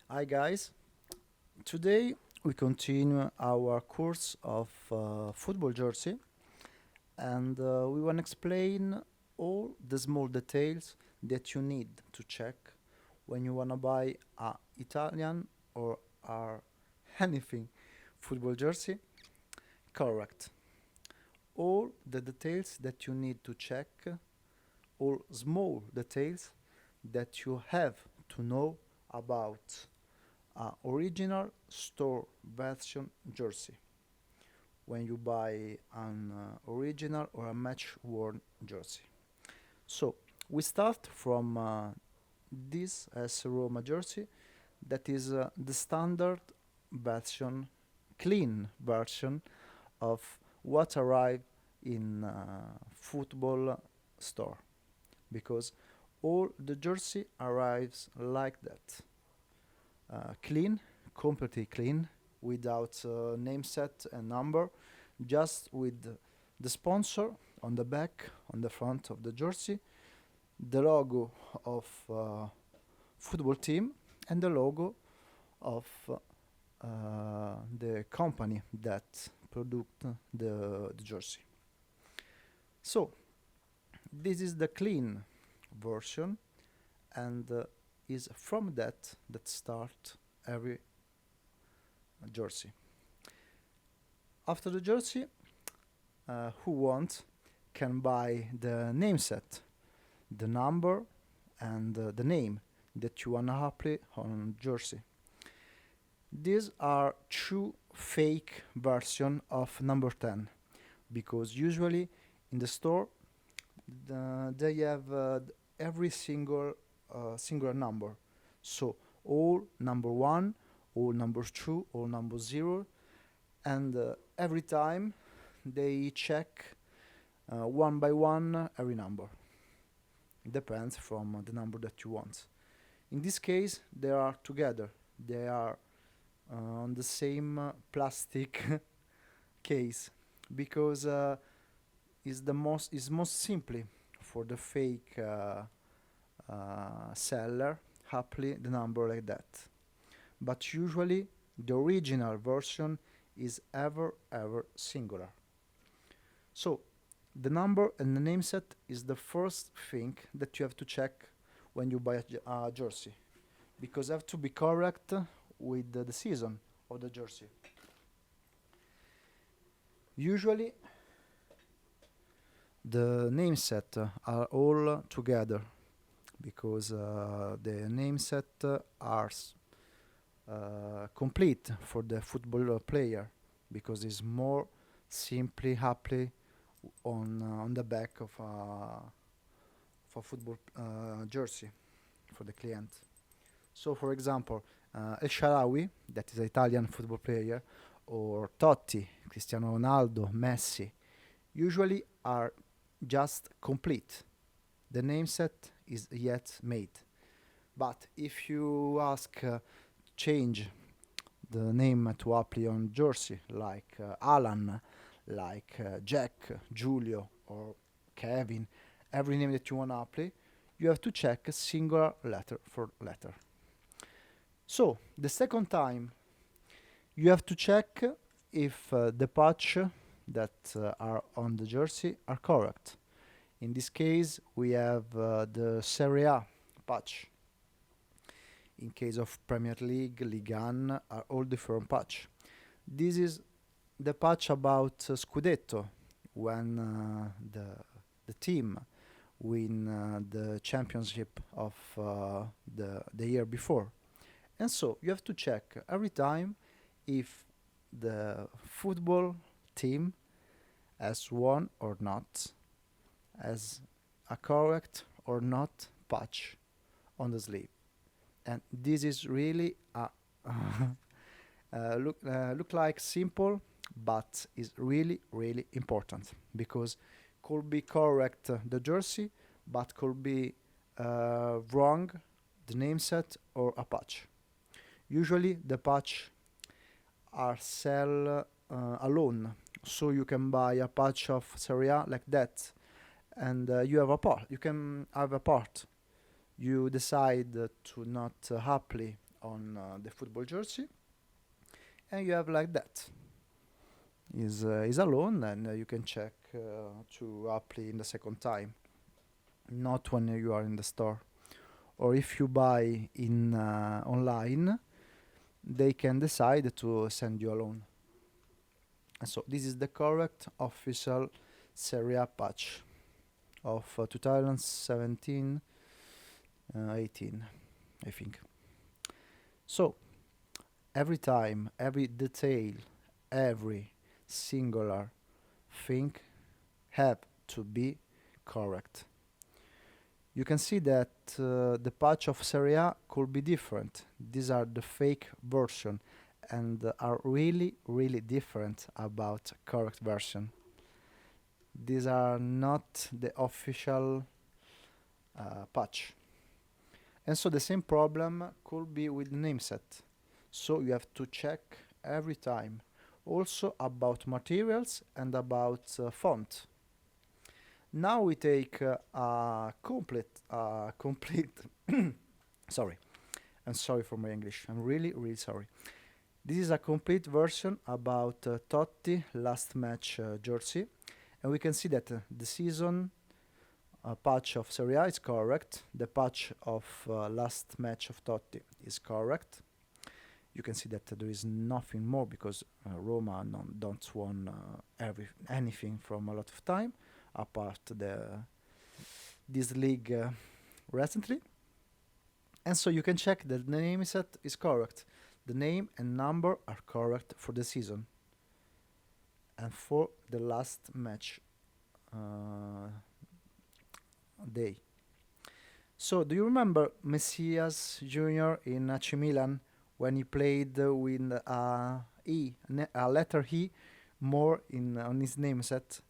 Hi guys, today we continue our course of football jersey and we want to explain all the small details that you need to check when you want to buy a Italian or a anything football jersey. Correct. All the details that you need to check, all small details that you have to know about original store version jersey when you buy an original or a match worn jersey. So we start from this as Roma jersey that is the standard version, clean version of what arrive in football store because all the jersey arrives like that clean, completely clean, without name set and number, just with the sponsor on the back, on the front of the jersey, the logo of football team, and the logo of the company that produced the jersey. So this is the clean version, and is from that start every jersey. After the jersey, who wants can buy the name set, the number, and the name that you wanna apply on jersey. These are two fake version of number 10 because usually in the store they have every single number. So all number one, all number two, all number zero, and every time they check one by one every number. It depends from the number that you want. In this case, they are together. They are on the same plastic case because is most simply for the fake seller happily the number like that. But usually the original version is ever singular. So the number and the name set is the first thing that you have to check when you buy a jersey because have to be correct with the season of the jersey. Usually the name set are all together because the name set are complete for the football player because it's more simply happily on the back of a football jersey for the client. So, for example, El Shaarawy, that is an Italian football player, or Totti, Cristiano Ronaldo, Messi, usually are just complete. The name set is yet made. But if you ask change the name to apply on jersey, like Alan, like Jack, Giulio, or Kevin, every name that you want to apply, you have to check singular letter for letter. So the second time, you have to check if the patch that are on the jersey are correct. In this case, we have the Serie A patch. In case of Premier League, Ligue 1 are all different patch. This is the patch about Scudetto when the team win the championship of the year before. And so you have to check every time if the football team has won or not, has a correct or not patch on the sleeve. And this is really a look like simple, but is really important because could be correct the jersey, but could be wrong the name set or a patch. Usually the patch are sell alone, so you can buy a patch of Serie A like that, and you have a part. You can have a part. You decide to not happily on the football jersey, and you have like that. Is alone, and you can check to apply in the second time, not when you are in the store. Or if you buy in online, they can decide to send you a loan. And so this is the correct official Serie A patch of 2017 18, I think. So every time, every detail, every singular thing have to be correct. You can see that the patch of Serie A could be different. These are the fake version and are really, really different about correct version. These are not the official patch. And so the same problem could be with the name set. So you have to check every time. Also about materials and about font. Now we take complete. Sorry, I'm sorry for my English. I'm really, really sorry. This is a complete version about Totti last match jersey, and we can see that the season patch of Serie A is correct. The patch of last match of Totti is correct. You can see that there is nothing more because Roma don't won anything from a lot of time apart this league recently. And so you can check that the name set is correct. The name and number are correct for the season and for the last match day. So do you remember Messias Jr. in AC Milan when he played with a letter E more on his name set?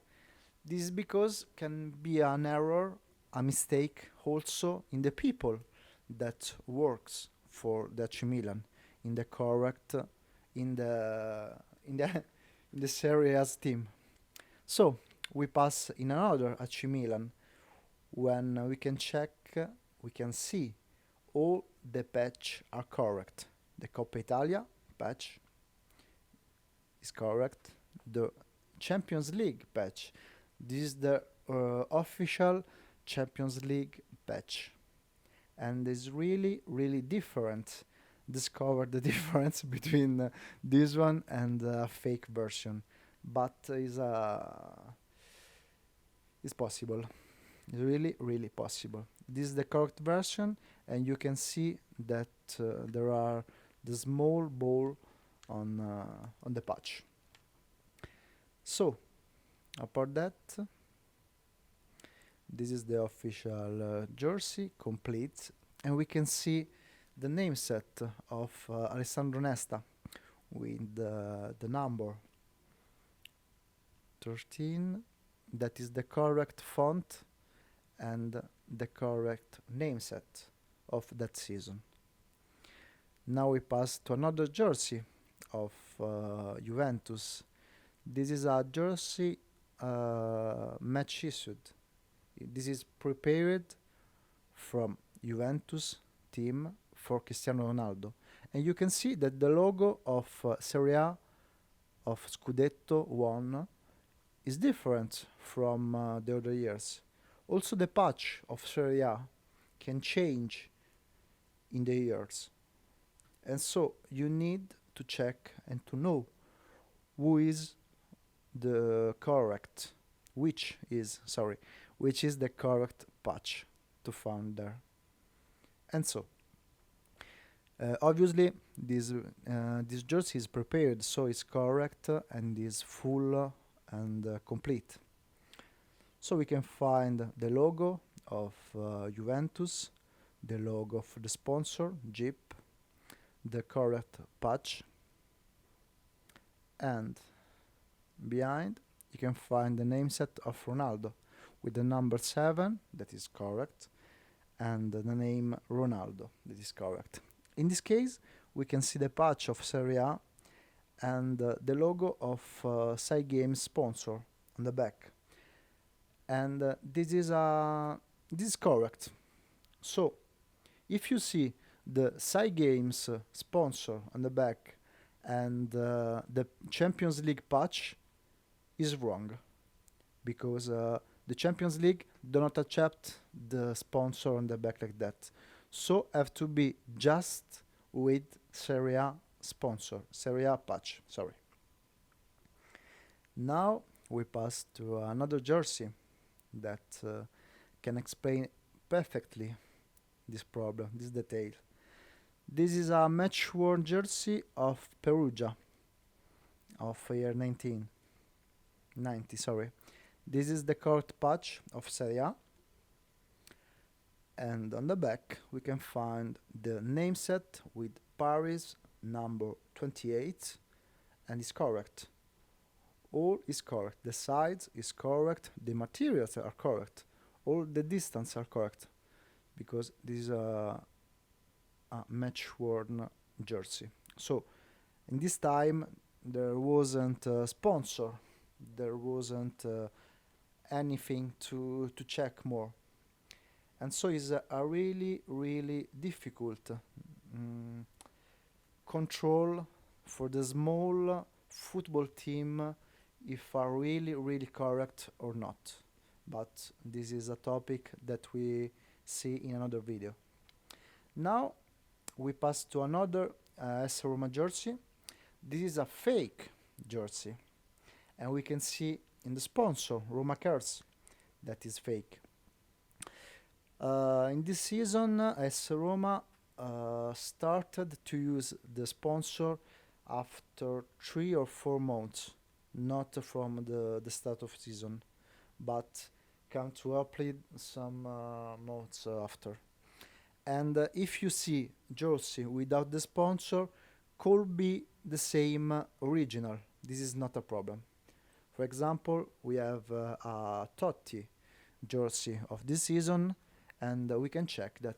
This is because can be an error, a mistake also in the people that works for the AC Milan in the correct in the in the Serie A's team. So we pass in another AC Milan when we can check, we can see all the patch are correct. The Coppa Italia patch is correct. The Champions League patch. This is the official Champions League patch, and is really, really different. Discover the difference between this one and the fake version, but is possible. It's really, really possible. This is the correct version, and you can see that there are the small ball on the patch. So, apart that, this is the official jersey complete, and we can see the name set of Alessandro Nesta with the number 13. That is the correct font and the correct name set of that season. Now we pass to another jersey of Juventus. This is a jersey match issued. This is prepared from Juventus team for Cristiano Ronaldo. And you can see that the logo of Serie A of Scudetto 1 is different from the other years. Also the patch of Serie A can change in the years. And so you need to check and to know who is the correct, which is the correct patch to find there. And so, obviously, this jersey is prepared, so it's correct and is full and complete. So we can find the logo of Juventus, the logo of the sponsor, Jeep, the correct patch, and behind you can find the name set of Ronaldo with the number 7, that is correct, and the name Ronaldo, that is correct. In this case, we can see the patch of Serie A and the logo of Sai Games sponsor on the back. And this is correct. So, if you see the Sci Games sponsor on the back and the Champions League patch is wrong because the Champions League do not accept the sponsor on the back like that. So have to be just with Serie A sponsor, Serie A patch. Sorry. Now we pass to another jersey that can explain perfectly this problem, this detail. This is a match-worn jersey of Perugia of year 1990. Sorry. This is the correct patch of Serie A, and on the back we can find the name set with Paris number 28, and it's correct. All is correct. The size is correct. The materials are correct. All the distance are correct because this is a match-worn jersey. So in this time there wasn't a sponsor. There wasn't anything to check more, and so it's a really really difficult control for the small football team if are really really correct or not. But this is a topic that we see in another video. Now we pass to another AS Roma jersey. This is a fake jersey, and we can see in the sponsor Roma Cares that is fake. In this season, AS Roma started to use the sponsor after 3 or 4 months, not from the start of season, but come to apply some months after. And if you see jersey without the sponsor, could be the same original. This is not a problem. For example, we have a Totti jersey of this season, and we can check that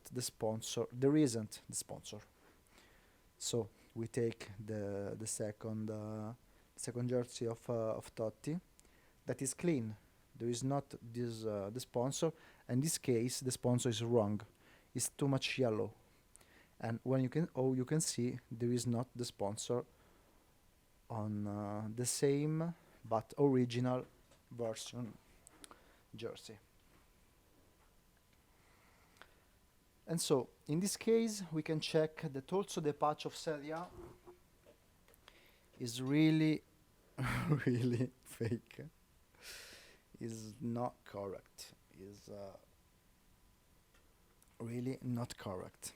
there isn't the sponsor. So we take the second jersey of Totti that is clean. There is not this the sponsor. In this case, the sponsor is wrong. It's too much yellow, and when you can see there is not the sponsor on the same but original version jersey. And so in this case we can check that also the patch of Serie A is really really fake, is not correct, is really not correct.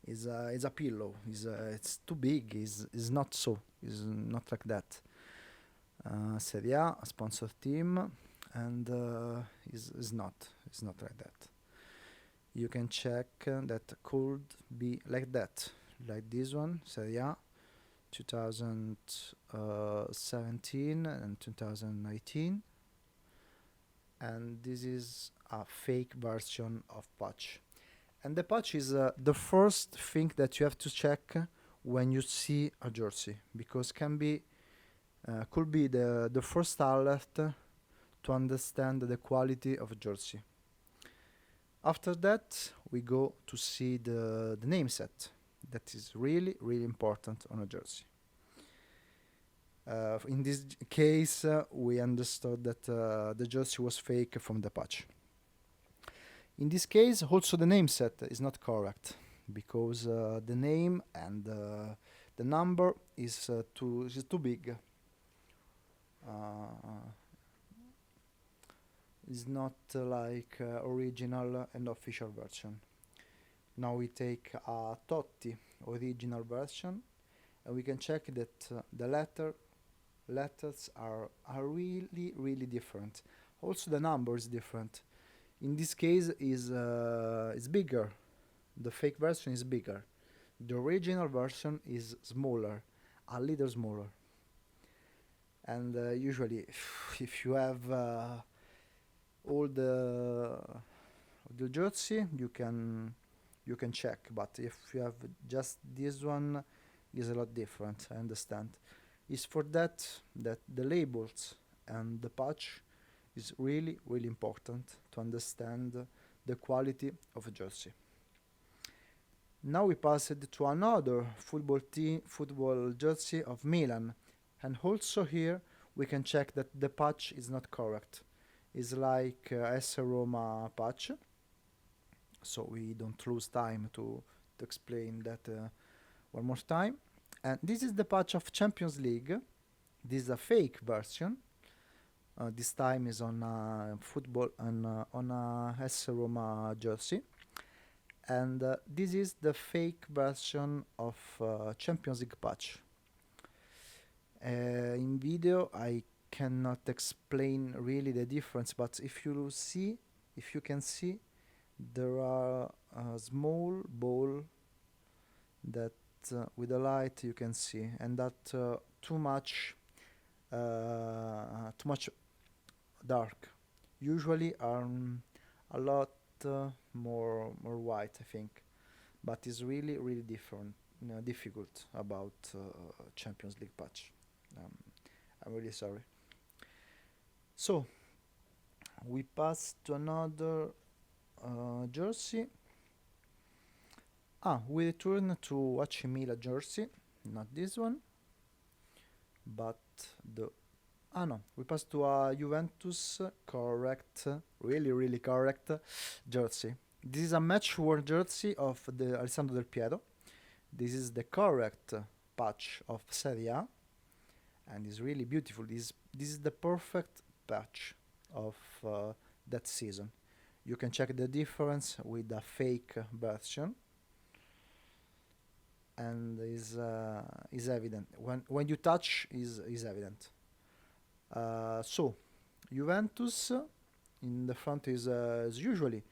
Is a pillow. It's too big. Is not so. Is not like that. Serie A, a sponsor team, and is not. It's not like that. You can check that could be like that, like this one, Serie A, 2017 and 2019, and this is a fake version of patch. And the patch is the first thing that you have to check when you see a jersey, because could be the first alert to understand the quality of a jersey. After that, we go to see the name set. That is really really important on a jersey. In this case, we understood that the jersey was fake from the patch. In this case, also the name set is not correct because the name and the number is too big. Is not like original and official version. Now we take a Totti original version, and we can check that the letters are really really different. Also the number is different. In this case is bigger. The fake version is bigger. The original version is smaller, a little smaller. And usually, if you have all the jersey, you can check. But if you have just this one, is a lot different. I understand. It's for that the labels and the patch is really really important to understand the quality of a jersey. Now we pass it to another football jersey of Milan, and also here we can check that the patch is not correct. It's like S Roma patch, so we don't lose time to explain that one more time. And this is the patch of Champions League. This is a fake version. This time is on football and on a S Roma jersey, and this is the fake version of Champions League patch. In video, I cannot explain really the difference, but if you can see, there are a small ball that with the light you can see, and that too much dark. Usually are a lot more white, I think, but it's really different, difficult about Champions League patch. Um, I'm really sorry. So we pass to another jersey. We return to AC Milan jersey, not this one, but the no, we pass to a Juventus correct, really correct jersey. This is a match-worn jersey of the Alessandro Del Piero. This is the correct patch of Serie A, and it's really beautiful. This is the perfect patch of that season. You can check the difference with the fake version, and is evident when you touch is evident. So Juventus in the front is usually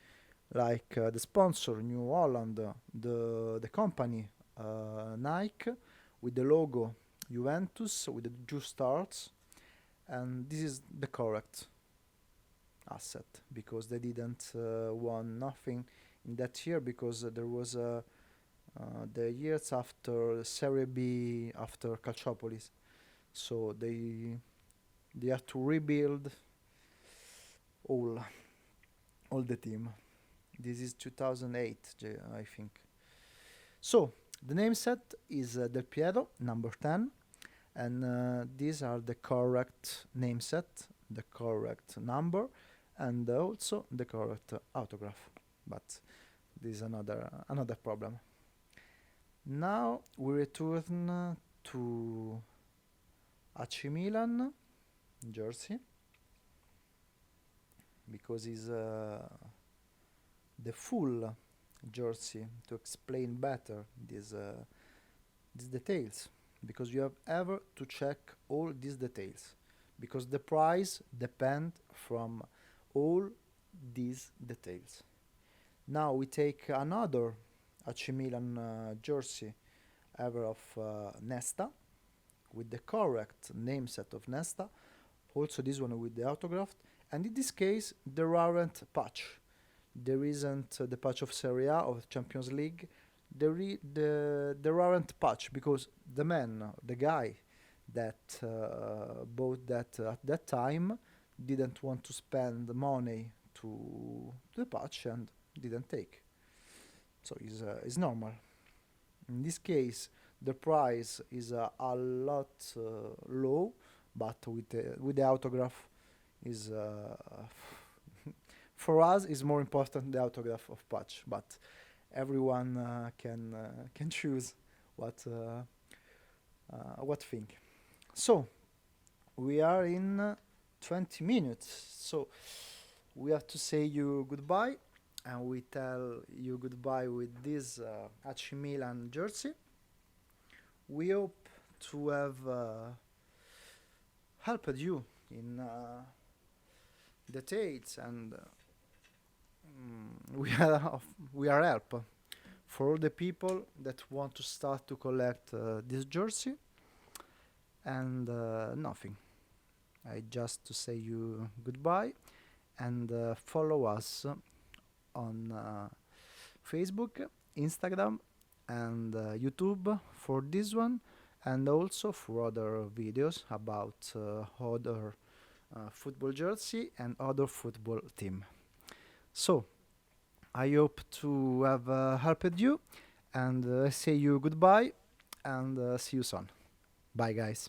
like the sponsor New Holland, the company Nike with the logo Juventus with the two stars, and this is the correct asset because they didn't won nothing in that year because there was the years after Serie B after Calciopolis, so they have to rebuild all all the team. This is 2008, I think. So the name set is Del Piero, number 10, and these are the correct name set, the correct number, and also the correct autograph. But this is another problem. Now we return to AC Milan jersey because it's the full jersey to explain better these details, because you have ever to check all these details because the price depend from all these details. Now we take another AC Milan jersey ever of Nesta with the correct name set of Nesta, also this one with the autograph, and in this case there aren't patch. There isn't the patch of Serie A of Champions League. There aren't patch because the guy that bought that at that time didn't want to spend money to the patch and didn't take. So it's normal. In this case, the price is a lot low, but with the autograph is for us is more important the autograph of patch. But everyone can choose what thing. So we are in 20 minutes. So we have to say you goodbye, and we tell you goodbye with this AC Milan jersey. We hope to have helped you in details, and we are help for all the people that want to start to collect this jersey, and nothing. I just to say you goodbye, and follow us on Facebook, Instagram, and YouTube for this one, and also for other videos about other football jersey and other football team. So I hope to have helped you, and say you goodbye and see you soon. Bye, guys.